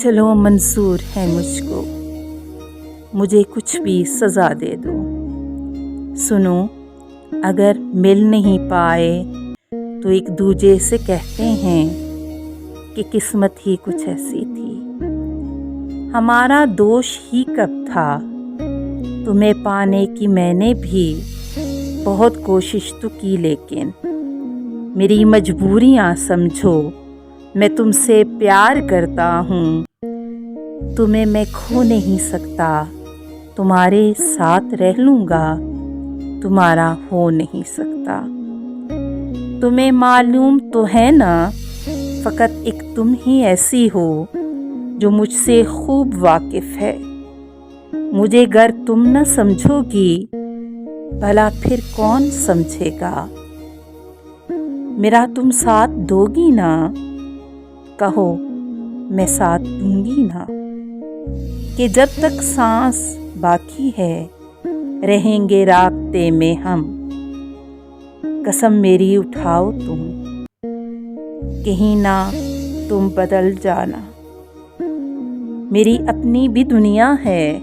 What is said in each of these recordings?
चलो मंजूर है मुझको, मुझे कुछ भी सज़ा दे दो। सुनो, अगर मिल नहीं पाए तो एक दूजे से कहते हैं कि किस्मत ही कुछ ऐसी थी। हमारा दोष ही कब था, तुम्हें पाने की मैंने भी बहुत कोशिश तो की, लेकिन मेरी मजबूरियाँ समझो, मैं तुमसे प्यार करता हूँ। तुम्हें मैं खो नहीं सकता, तुम्हारे साथ रह लूँगा, तुम्हारा हो नहीं सकता। तुम्हें मालूम तो है ना, फ़कत एक तुम ही ऐसी हो जो मुझसे खूब वाकिफ़ है। मुझे गर तुम न समझोगी, भला फिर कौन समझेगा। मेरा तुम साथ दोगी ना, कहो मैं साथ दूंगी ना। कि जब तक सांस बाकी है, रहेंगे राब्ते में हम। कसम मेरी उठाओ तुम, कहीं ना तुम बदल जाना। मेरी अपनी भी दुनिया है,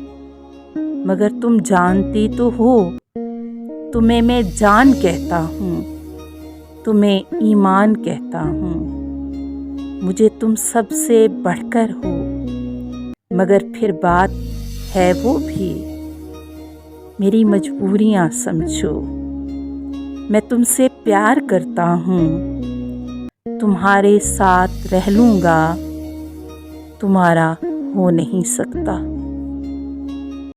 मगर तुम जानती तो हो, तुम्हें मैं जान कहता हूँ, तुम्हें ईमान कहता हूँ। मुझे तुम सबसे बढ़कर हो, मगर फिर बात है वो भी, मेरी मजबूरियाँ समझो। मैं तुमसे प्यार करता हूँ, तुम्हारे साथ रह लूँगा, तुम्हारा हो नहीं सकता।